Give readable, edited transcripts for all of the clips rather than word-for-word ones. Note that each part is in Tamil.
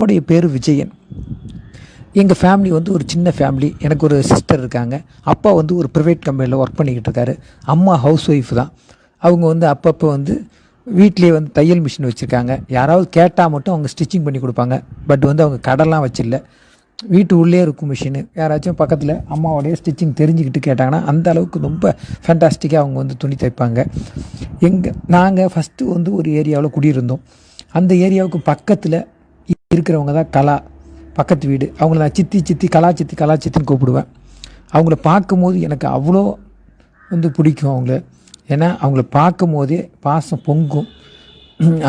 அப்பாவுடைய பேர் விஜயன். எங்கள் ஃபேமிலி வந்து ஒரு சின்ன ஃபேமிலி. எனக்கு ஒரு சிஸ்டர் இருக்காங்க. அப்பா வந்து ஒரு ப்ரைவேட் கம்பெனியில் ஒர்க் பண்ணிக்கிட்டு இருக்காரு. அம்மா ஹவுஸ் ஒய்ஃப் தான். அவங்க வந்து அப்பப்போ வந்து வீட்டிலேயே வந்து தையல் மிஷின் வச்சுருக்காங்க. யாராவது கேட்டால் மட்டும் அவங்க ஸ்டிச்சிங் பண்ணி கொடுப்பாங்க. பட் வந்து அவங்க கடைலாம் வச்சில்ல, வீட்டு உள்ளே இருக்கும் மிஷினு. யாராச்சும் பக்கத்தில் அம்மாவோடைய ஸ்டிச்சிங் தெரிஞ்சுக்கிட்டு கேட்டாங்கன்னா அந்த அளவுக்கு ரொம்ப ஃபேண்டாஸ்டிக்காக அவங்க வந்து துணி தைப்பாங்க. நாங்கள் ஃபஸ்ட்டு வந்து ஒரு ஏரியாவில் குடியிருந்தோம். அந்த ஏரியாவுக்கு பக்கத்தில் இருக்கிறவங்க தான் கலா, பக்கத்து வீடு. அவங்கள நான் சித்தி சித்தி கலா சித்தி கலா சித்தின்னு கூப்பிடுவேன். அவங்கள பார்க்கும்போது எனக்கு அவ்வளோ வந்து பிடிக்கும் அவங்கள. ஏன்னா அவங்கள பார்க்கும் போதே பாசம் பொங்கும்.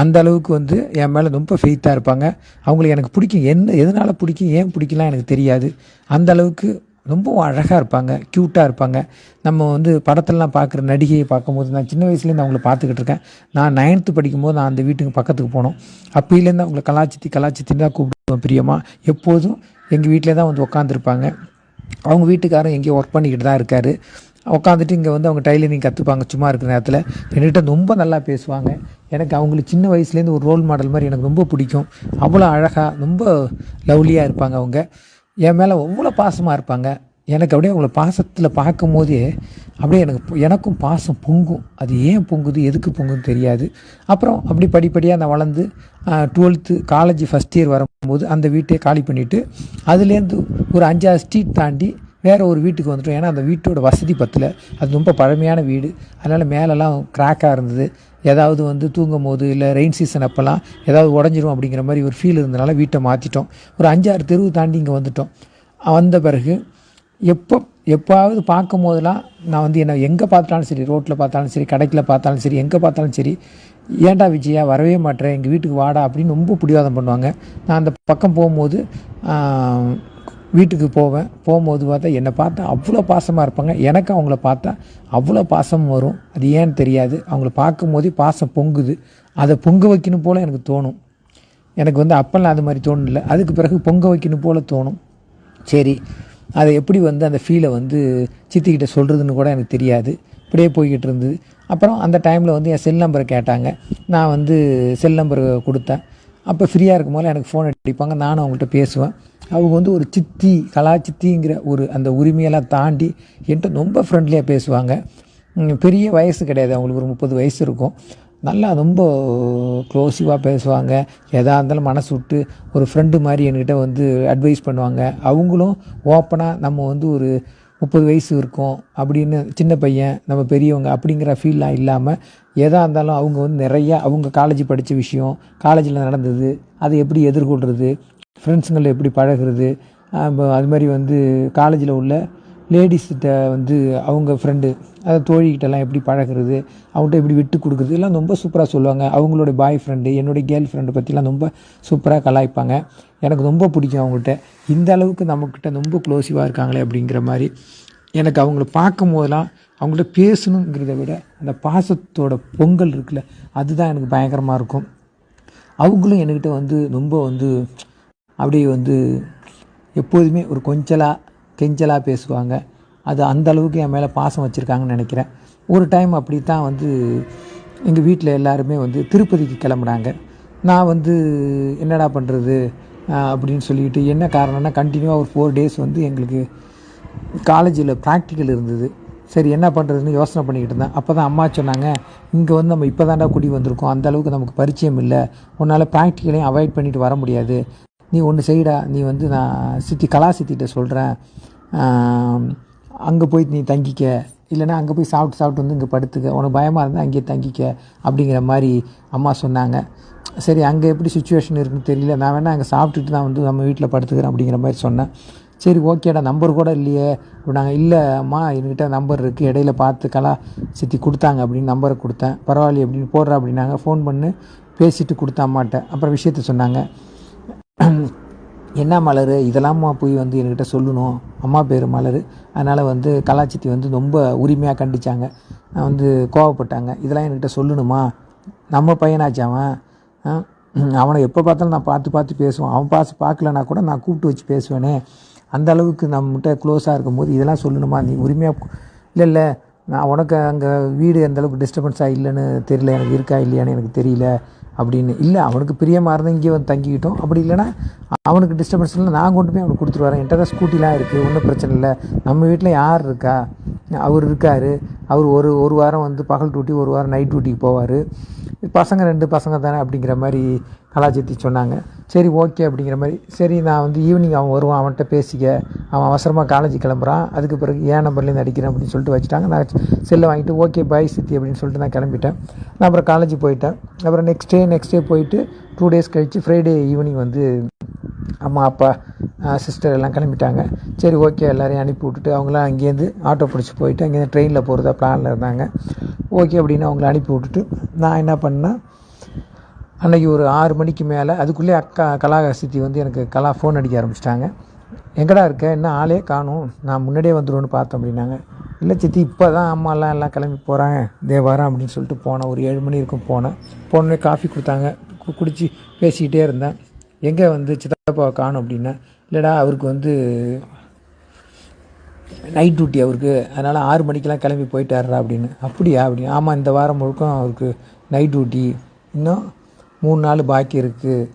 அந்த அளவுக்கு வந்து என் மேலே ரொம்ப ஃபெய்த்தாக இருப்பாங்க. அவங்கள எனக்கு பிடிக்கும். எதனால் பிடிக்கும், ஏன் பிடிக்கலாம் எனக்கு தெரியாது. அந்த அளவுக்கு ரொம்ப அழகாக இருப்பாங்க, க்யூட்டாக இருப்பாங்க. நம்ம வந்து படத்திலலாம் பார்க்குற நடிகையை பார்க்கும்போது, நான் சின்ன வயசுலேருந்து அவங்கள பார்த்துக்கிட்டு இருக்கேன். நான் 9th படிக்கும்போது நான் அந்த வீட்டுக்கு பக்கத்துக்கு போனோம். அப்போலேருந்து அவங்கள கலாச்சித்தி கலாச்சித்தின்னு தான் கூப்பிடுவேன் பிரியமாக. எப்போதும் எங்கள் வீட்டிலே தான் வந்து உட்காந்துருப்பாங்க. அவங்க வீட்டுக்காரரும் எங்கேயோ ஒர்க் பண்ணிக்கிட்டு தான் இருக்கார். உட்காந்துட்டு இங்கே வந்து அவங்க டைலரிங் கற்றுப்பாங்க சும்மா இருக்கிற நேரத்தில். என்கிட்ட ரொம்ப நல்லா பேசுவாங்க. எனக்கு அவங்களுக்கு சின்ன வயசுலேருந்து ஒரு ரோல் மாடல் மாதிரி எனக்கு ரொம்ப பிடிக்கும். அவ்வளோ அழகாக ரொம்ப லவ்லியாக இருப்பாங்க அவங்க. என் மேலே அவ்வளோ பாசமாக இருப்பாங்க. எனக்கு அப்படியே அவங்கள பாசத்தில் பார்க்கும் போதே அப்படியே எனக்கும் பாசம் பொங்கும். அது ஏன் பொங்குது, எதுக்கு பொங்குன்னு தெரியாது. அப்புறம் அப்படி படிப்படியாக நான் வளர்ந்து 12th காலேஜ் ஃபஸ்ட் இயர் வரும்போது அந்த வீட்டையே காலி பண்ணிவிட்டு அதுலேருந்து ஒரு 5-6 ஸ்ட்ரீட் தாண்டி வேறு ஒரு வீட்டுக்கு வந்துட்டோம். ஏன்னா அந்த வீட்டோட வசதி பத்தல. அது ரொம்ப பழமையான வீடு. அதனால் மேலெல்லாம் கிராக்காக இருந்தது. ஏதாவது வந்து தூங்கும் போது இல்லை ரெயின் சீசன் அப்போல்லாம் ஏதாவது உடஞ்சிரும் அப்படிங்கிற மாதிரி ஒரு ஃபீல் இருந்ததுனால வீட்டை மாற்றிட்டோம். ஒரு 5-6 தெருவு தாண்டி இங்கே வந்துட்டோம். வந்த பிறகு எப்போவாவது பார்க்கும் போதெல்லாம் நான் வந்து என்ன எங்கே பார்த்தாலும் சரி, ரோட்டில் பார்த்தாலும் சரி, கடைக்கில் பார்த்தாலும் சரி, எங்கே பார்த்தாலும் சரி, ஏன்டா விஜயா வரவே மாட்டேறேன், எங்கள் வீட்டுக்கு வாடா அப்படின்னு ரொம்ப பிடிவாதம் பண்ணுவாங்க. நான் அந்த பக்கம் போகும்போது வீட்டுக்கு போகும்போது பார்த்தா என்னை பார்த்தா அவ்வளோ பாசமாக இருப்பாங்க. எனக்கு அவங்கள பார்த்தா அவ்வளோ பாசம் வரும். அது ஏன்னு தெரியாது. அவங்கள பார்க்கும் போதே பாசம் பொங்குது. அதை பொங்க வைக்கணும் போல் எனக்கு தோணும். எனக்கு வந்து அப்பெல்லாம் அது மாதிரி தோணல. அதுக்கு பிறகு பொங்க வைக்கணும் போல் தோணும். சரி, அதை எப்படி வந்து அந்த ஃபீலை வந்து சித்திக்கிட்ட சொல்கிறதுன்னு கூட எனக்கு தெரியாது. இப்படியே போய்கிட்டு இருந்தது. அப்புறம் அந்த டைமில் வந்து என் செல் நம்பரை கேட்டாங்க. நான் வந்து செல் நம்பர் கொடுத்தேன். அப்போ ஃப்ரீயாக இருக்கும் போது எனக்கு ஃபோன் அடிப்பாங்க. நானும் அவங்கள்ட்ட பேசுவேன். அவங்க வந்து ஒரு சித்தி கலா சித்திங்கிற ஒரு அந்த உரிமையெல்லாம் தாண்டி என்கிட்ட ரொம்ப ஃப்ரெண்ட்லியாக பேசுவாங்க. பெரிய வயசு கிடையாது, அவங்களுக்கு ஒரு 30 வயசு இருக்கும். நல்லா ரொம்ப க்ளோஸிவாக பேசுவாங்க. எதாக இருந்தாலும் மனசு விட்டு ஒரு ஃப்ரெண்டு மாதிரி என்கிட்ட வந்து அட்வைஸ் பண்ணுவாங்க. அவங்களும் ஓப்பனாக நம்ம வந்து ஒரு 30 வயசு இருக்கும் அப்படின்னு, சின்ன பையன் நம்ம பெரியவங்க அப்படிங்கிற ஃபீல்லாம் இல்லாமல் எதாக இருந்தாலும் அவங்க வந்து நிறையா அவங்க காலேஜ் படித்த விஷயம், காலேஜில் நடந்தது, அதை எப்படி எதிர்கொள்கிறது, ஃப்ரெண்ட்ஸுங்களை எப்படி பழகிறது, அது மாதிரி வந்து காலேஜில் உள்ள லேடிஸ்கிட்ட வந்து அவங்க ஃப்ரெண்டு அதை தோழிக்கிட்டலாம் எப்படி பழகிறது, அவங்கள்ட்ட எப்படி விட்டு கொடுக்குறது, எல்லாம் ரொம்ப சூப்பராக சொல்லுவாங்க. அவங்களோட பாய் ஃப்ரெண்டு, என்னுடைய கேர்ள் ஃப்ரெண்டு பற்றிலாம் ரொம்ப சூப்பராக கலாய்ப்பாங்க. எனக்கு ரொம்ப பிடிக்கும் அவங்கள்ட்ட. இந்த அளவுக்கு நம்மக்கிட்ட ரொம்ப க்ளோஸிவாக இருக்காங்களே அப்படிங்கிற மாதிரி எனக்கு அவங்கள பார்க்கும் போதெல்லாம் அவங்கள்ட்ட பேசணுங்கிறத விட அந்த பாசத்தோட பொங்கல் இருக்குல்ல, அதுதான் எனக்கு பயங்கரமாக இருக்கும். அவங்களும் என்கிட்ட வந்து ரொம்ப வந்து அப்படியே வந்து எப்போதுமே ஒரு கெஞ்சலாக பேசுவாங்க. அது அந்த அளவுக்கு என் மேலே பாசம் வச்சுருக்காங்கன்னு நினைக்கிறேன். ஒரு டைம் அப்படி தான் வந்து எங்கள் வீட்டில் எல்லாருமே வந்து திருப்பதிக்கு கிளம்புனாங்க. நான் வந்து என்னடா பண்ணுறது அப்படின்னு சொல்லிட்டு, என்ன காரணம்னா கண்டினியூவாக ஒரு 4 days வந்து எங்களுக்கு காலேஜில் ப்ராக்டிக்கல் இருந்தது. சரி என்ன பண்ணுறதுன்னு யோசனை பண்ணிக்கிட்டு இருந்தேன். அப்போ தான் அம்மா சொன்னாங்க, இங்கே வந்து நம்ம இப்போ தாண்டா குடி வந்திருக்கோம், அந்த அளவுக்கு நமக்கு பரிச்சயம் இல்லை, உன்னால் ப்ராக்டிக்கலையும் அவாய்ட் பண்ணிட்டு வர முடியாது. நீ ஒன்று செய்டா, நீ வந்து நான் கலா சித்திகிட்ட சொல்கிறேன், அங்கே போய் நீ தங்கிக்க, இல்லைனா அங்கே போய் சாப்பிட்டு வந்து இங்கே படுத்துக்க, உனக்கு பயமாக இருந்தால் அங்கேயே தங்கிக்க அப்படிங்கிற மாதிரி அம்மா சொன்னாங்க. சரி, அங்கே எப்படி சுச்சுவேஷன் இருக்குன்னு தெரியல, நான் வேணால் அங்கே சாப்பிட்டுட்டு தான் வந்து நம்ம வீட்டில் படுத்துக்கிறேன் அப்படிங்கிற மாதிரி சொன்னேன். சரி ஓகேடா, நம்பர் கூட இல்லையே அப்படின்னாங்க. இல்லை அம்மா, என்கிட்ட நம்பர் இருக்குது, இடையில பார்த்து கலா சித்தி கொடுத்தாங்க அப்படின்னு நம்பரை கொடுத்தேன். பரவாயில்ல அப்படின்னு போடுறா அப்படின்னாங்க. ஃபோன் பண்ணி பேசிட்டு கொடுத்தேன் அம்மாட்ட. அப்புறம் விஷயத்த சொன்னாங்க. என்ன மலர், இதெல்லாம்மா போய் வந்து என்கிட்ட சொல்லணும், அம்மா பேர் மலர், அதனால் வந்து கலாச்சித்தி வந்து ரொம்ப உரிமையாக கண்டிச்சாங்க, வந்து கோவப்பட்டாங்க, இதெல்லாம் என்கிட்ட சொல்லணுமா, நம்ம பையனாச்சு அவனை எப்போ பார்த்தாலும் நான் பார்த்து பேசுவான், அவன் பார்க்கலனா கூட நான் கூப்பிட்டு வச்சு பேசுவேனே, அந்த அளவுக்கு நம்மகிட்ட க்ளோஸாக இருக்கும்போது இதெல்லாம் சொல்லணுமா, நீ உரிமையாக இல்லை நான் உனக்கு அங்கே வீடு எந்த அளவுக்கு டிஸ்டர்பன்ஸாக இல்லைன்னு தெரியல, எனக்கு இருக்கா இல்லையான்னு எனக்கு தெரியல அப்படின்னு. இல்லை அவனுக்கு பிரியமாக இருந்தால் இங்கே வந்து தங்கிக்கிட்டோம், அப்படி இல்லைன்னா அவனுக்கு டிஸ்டர்பன்ஸ் இல்லை நான் கொண்டு போய் அவனுக்கு கொடுத்துட்டு வரேன், என்கிட்ட தான் ஸ்கூட்டிலாம் இருக்குது, ஒன்றும் பிரச்சனை இல்லை, நம்ம வீட்டில் யார் இருக்கா, அவர் இருக்கார், அவர் ஒரு வாரம் வந்து பகல் டியூட்டி, ஒரு வாரம் நைட் டியூட்டிக்கு போவார், பசங்க 2 பசங்க தானே அப்படிங்கிற மாதிரி கலாச்சாரத்தி சொன்னாங்க. சரி ஓகே அப்படிங்கிற மாதிரி. சரி நான் வந்து ஈவினிங் அவன் வருவான், அவன்கிட்ட பேசிக்க, அவன் அவசரமாக காலேஜ் கிளம்புறான், அதுக்கு பிறகு ஏன் நம்பர்லேருந்து அடிக்கிறேன் அப்படின்னு சொல்லிட்டு வச்சுட்டாங்க. நான் செல்லை வாங்கிட்டு ஓகே பாய் சித்தி அப்படின்னு சொல்லிட்டு நான் கிளம்பிட்டேன். நான் அப்புறம் காலேஜ் போயிட்டேன். அப்புறம் நெக்ஸ்ட் டே போயிட்டு 2 days கழித்து ஃப்ரைடே ஈவினிங் வந்து அம்மா அப்பா சிஸ்டர் எல்லாம் கிளம்பிட்டாங்க. சரி ஓகே எல்லோரையும் அனுப்பி விட்டுட்டு அவங்களாம் அங்கேருந்து ஆட்டோ பிடிச்சி போயிட்டு அங்கேருந்து ட்ரெயினில் போகிறதா பிளானில் இருந்தாங்க. ஓகே அப்படின்னு அவங்கள அனுப்பி விட்டுட்டு நான் என்ன பண்ணேன், அன்றைக்கி ஒரு 6 மணிக்கு மேலே அதுக்குள்ளே கலா சித்தி வந்து எனக்கு ஃபோன் அடிக்க ஆரம்பிச்சிட்டாங்க. எங்கடா இருக்க, என்ன ஆளே காணும், நான் முன்னாடியே வந்துடுவேன்னு பார்த்தேன் அப்படின்னாங்க. இல்லை சித்தி இப்போ தான் அம்மாலாம் எல்லாம் கிளம்பி போகிறாங்க, வரேன் அப்படின்னு சொல்லிட்டு போனேன். ஒரு 7 மணி இருக்கும் போனோடனே காஃபி கொடுத்தாங்க, குடித்து பேசிக்கிட்டே இருந்தேன். எங்கே வந்து சித்தப்பாவை காணும் அப்படின்னா, இல்லைடா அவருக்கு வந்து நைட் டியூட்டி அவருக்கு, அதனால் 6 மணிக்கெலாம் கிளம்பி போயிட்டாரா அப்படின்னு. அப்படியா அப்படின்னு. ஆமாம் இந்த வாரம் முழுக்கம் அவருக்கு நைட் டியூட்டி, இன்னும் 3 நாள் பாக்கி இருக்குது,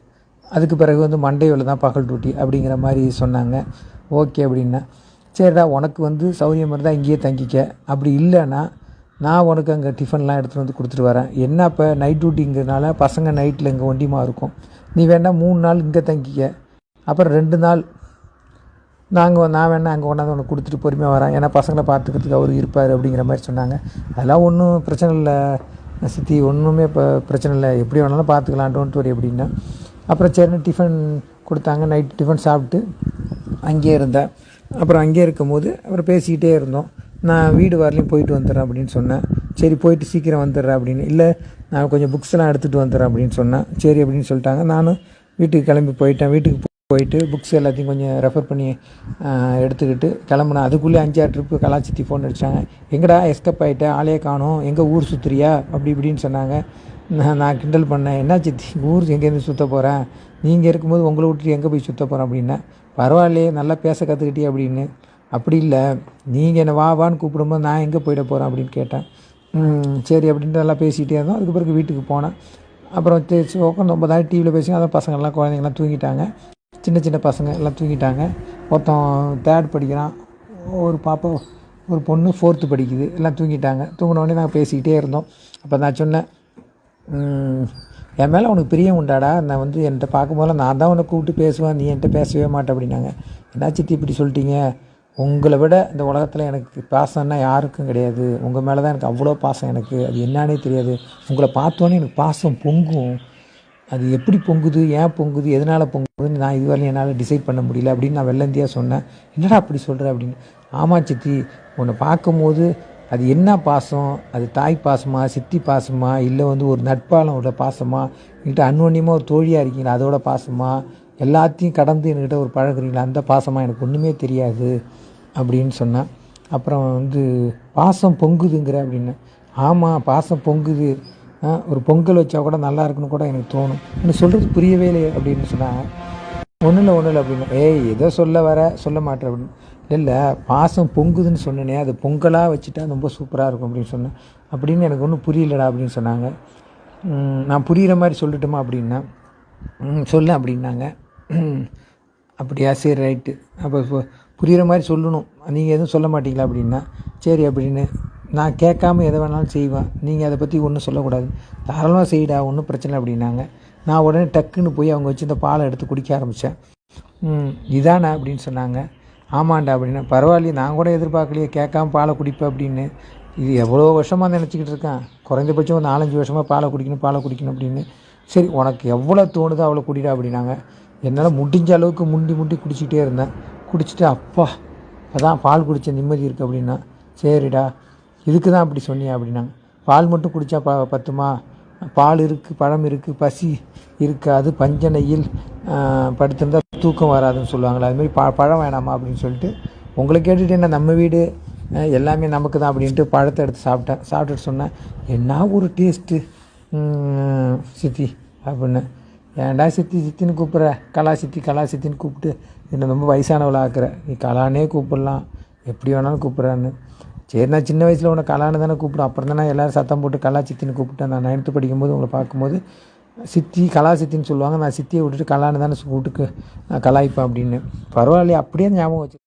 அதுக்கு பிறகு வந்து மண்டேவில் தான் பகல் டியூட்டி அப்படிங்கிற மாதிரி சொன்னாங்க. ஓகே அப்படின்னா சரிடா உனக்கு வந்து சௌகரியம் இருந்தால் இங்கேயே தங்கிக்க, அப்படி இல்லைன்னா நான் உனக்கு அங்கே டிஃபன்லாம் எடுத்துகிட்டு வந்து கொடுத்துட்டு வரேன். என்ன இப்போ நைட் டியூட்டிங்கிறதுனால பசங்க நைட்டில் இங்கே ஒண்டியமாக இருக்கும், நீ வேணால் 3 நாள் இங்கே தங்கிக்க, அப்புறம் 2 நாள் நான் வேணால் அங்கே கொண்டாந்து உனக்கு கொடுத்துட்டு பொறுமையாக வரேன், ஏன்னா பசங்களை பார்த்துக்கிறதுக்கு அவர் இருப்பார் அப்படிங்கிற மாதிரி சொன்னாங்க. அதெல்லாம் ஒன்றும் பிரச்சனை இல்லை சித்தி, ஒன்றுமே இப்போ பிரச்சனை இல்லை, எப்படி வேணாலும் பார்த்துக்கலாம், டோன்ட் வரி அப்படின்னா. அப்புறம் சரின்னு டிஃபன் கொடுத்தாங்க, நைட் டிஃபன் சாப்பிட்டு அங்கேயே இருந்தேன். அப்புறம் அங்கேயே இருக்கும்போது அப்புறம் பேசிக்கிட்டே இருந்தோம். நான் வீடு வரலையும் போயிட்டு வந்துடுறேன் அப்படின்னு சொன்னேன். சரி போயிட்டு சீக்கிரம் வந்துடுறேன் அப்படின்னு. இல்லை நான் கொஞ்சம் புக்ஸ்லாம் எடுத்துகிட்டு வந்துடுறேன் அப்படின்னு சொன்னேன். சரி அப்படின்னு சொல்லிட்டாங்க. நானும் வீட்டுக்கு கிளம்பி போயிட்டேன். வீட்டுக்கு போயிட்டு புக்ஸ் எல்லாத்தையும் கொஞ்சம் ரெஃபர் பண்ணி எடுத்துக்கிட்டு கிளம்புனேன். அதுக்குள்ளே 5-6 ட்ரிப்பு கலாச்சித்தி ஃபோன் அடித்தாங்க. எங்கடா எஸ்கப் ஆகிட்டேன், ஆளே காணும், எங்கே ஊர் சுற்றுறியா அப்படி இப்படின்னு சொன்னாங்க. நான் கிண்டல் பண்ணேன், என்ன சித்தி ஊர் எங்கேருந்து சுற்ற போகிறேன், நீங்கள் இருக்கும்போது உங்களை விட்டுட்டு எங்கே போய் சுற்ற போகிறேன் அப்படின்னேன். பரவாயில்லையே நல்லா பேச கற்றுக்கிட்டே அப்படின்னு. அப்படி இல்லை, நீங்கள் என்னை வான்னு கூப்பிடும்போது நான் எங்கே போயிட போகிறேன் அப்படின்னு கேட்டேன். சரி அப்படின்ட்டு நல்லா பேசிகிட்டே இருந்தோம். அதுக்கு பிறகு வீட்டுக்கு போனேன். அப்புறம் உட்காந்து 9 நாள் டிவியில் பேசி, அதான் பசங்கள்லாம் குழந்தைங்கள்லாம் தூங்கிட்டாங்க, சின்ன பசங்க எல்லாம் தூங்கிட்டாங்க. ஒருத்தன் 3rd படிக்கிறான், ஒரு பாப்பா ஒரு பொண்ணு 4th படிக்குது, எல்லாம் தூங்கிட்டாங்க. தூங்கினோடனே நாங்கள் பேசிக்கிட்டே இருந்தோம். அப்போ நான் சொன்னேன், என் மேலே உனக்கு பிரியம் உண்டாடா, நான் வந்து என்கிட்ட பார்க்கும்போது நான் தான் உன்னை கூப்பிட்டு பேசுவேன், நீ என்கிட்ட பேசவே மாட்டேன் அப்படின்னாங்க. என்ன சித்தி இப்படி சொல்லிட்டீங்க, உங்களை விட இந்த உலகத்தில் எனக்கு பாசம்னா யாருக்கும் கிடையாது, உங்கள் மேலே தான் எனக்கு அவ்வளோ பாசம், எனக்கு அது என்னானே தெரியாது, உங்களை பார்த்தோன்னே எனக்கு பாசம் பொங்கும், அது எப்படி பொங்குது, ஏன் பொங்குது, எதனால் பொங்குதுன்னு நான் இதுவரையும் என்னால் டிசைட் பண்ண முடியல அப்படின்னு நான் வெள்ளந்தியாக சொன்னேன். என்னடா அப்படி சொல்கிறேன் அப்படின்னு. ஆமாம் சித்தி, உன்னை பார்க்கும்போது அது என்ன பாசம், அது தாய் பாசமா, சித்தி பாசமா, இல்லை வந்து ஒரு நட்பாளோட பாசமா, என்கிட்ட அன்வன்யமாக ஒரு தோழியாக இருக்கீங்களா அதோட பாசமா, எல்லாத்தையும் கடந்து என்கிட்ட ஒரு பழகுறீங்களா அந்த பாசமாக, எனக்கு ஒன்றுமே தெரியாது அப்படின்னு சொன்னேன். அப்புறம் வந்து பாசம் பொங்குதுங்கிற அப்படின்னு. ஆமாம் பாசம் பொங்குது, ஒரு பொங்கல் வச்சா கூட நல்லா இருக்குன்னு கூட எனக்கு தோணும், எனக்கு சொல்கிறது புரியவே இல்லை அப்படின்னு சொன்னாங்க. ஒன்றும் இல்லை அப்படின்னு. ஏதோ சொல்ல மாட்டேன் அப்படின்னு. இல்லை பாசம் பொங்குதுன்னு சொன்னேனே, அது பொங்கலாக வச்சுட்டா ரொம்ப சூப்பராக இருக்கும் அப்படின்னு சொன்னேன். அப்படின்னு எனக்கு ஒன்றும் புரியலடா அப்படின்னு சொன்னாங்க. நான் புரிகிற மாதிரி சொல்லட்டுமா அப்படின்னா, சொல்ல அப்படின்னாங்க. அப்படியா சரி ரைட்டு, அப்போ புரிகிற மாதிரி சொல்லணும், நீங்கள் எதுவும் சொல்ல மாட்டீங்களா அப்படின்னா. சரி அப்படின்னு. நான் கேட்காம எதை வேணாலும் செய்வேன், நீங்கள் அதை பற்றி ஒன்றும் சொல்லக்கூடாது, தாராளமாக செய்யடா ஒன்றும் பிரச்சனை அப்படின்னாங்க. நான் உடனே டக்குன்னு போய் அவங்க வச்சு இந்த பாலை எடுத்து குடிக்க ஆரம்பித்தேன். இதானே அப்படின்னு சொன்னாங்க. ஆமாண்டா அப்படின்னா. பரவாயில்லையே, நான் கூட எதிர்பார்க்கலையே கேட்காம பாலை குடிப்பேன் அப்படின்னு. இது எவ்வளோ வருஷமாக நினச்சிக்கிட்டு இருக்கேன், குறைந்தபட்சம் ஒரு 4-5 வருஷமாக பாலை குடிக்கணும் அப்படின்னு. சரி உனக்கு எவ்வளோ தோணுதோ அவ்வளோ குடிடா அப்படின்னாங்க. என்னால் முடிஞ்ச அளவுக்கு முண்டி குடிச்சிக்கிட்டே இருந்தேன். குடிச்சிட்டு அப்பா அதான் பால் குடித்த நிம்மதி இருக்குது அப்படின்னா. சரிடா இதுக்கு தான் அப்படி சொன்னியா அப்படின்னாங்க. பால் மட்டும் குடித்தா பத்துமா, பால் இருக்குது, பழம் இருக்குது, பசி இருக்காது, பஞ்சனையில் படுத்திருந்தால் தூக்கம் வராதுன்னு சொல்லுவாங்களே, அதுமாரி பழம் வேணாமா அப்படின்னு சொல்லிட்டு, உங்களை கேட்டுட்டு என்ன நம்ம வீடு எல்லாமே நமக்கு தான் அப்படின்ட்டு பழத்தை எடுத்து சாப்பிட்டுட்டு சொன்னேன். என்ன ஒரு டேஸ்ட்டு சித்தி அப்படின்னு. ஏன்டா சித்தின்னு கூப்பிட்ற, கலா சித்தின்னு கூப்பிட்டு என்னை ரொம்ப வயசானவளை ஆக்குற, நீ கலானே கூப்பிடலாம், எப்படி வேணாலும் கூப்பிட்றான்னு. சரி நான் சின்ன வயசில் உன்னை கலான்னு தானே கூப்பிடும், அப்புறம் தானே எல்லோரும் சத்தம் போட்டு கலா சித்தின்னு கூப்பிட்டேன். நான் 9th படிக்கும்போது உங்களை பார்க்கும்போது சித்தி கலா சித்தின்னு சொல்லுவாங்க. நான் சித்தியை விட்டுட்டு கலான்னு தானே கூப்பிட்டு நான் கலாய்ப்பேன் அப்படின்னு. பரவாயில்லையே, அப்படியே ஞாபகம் வச்சு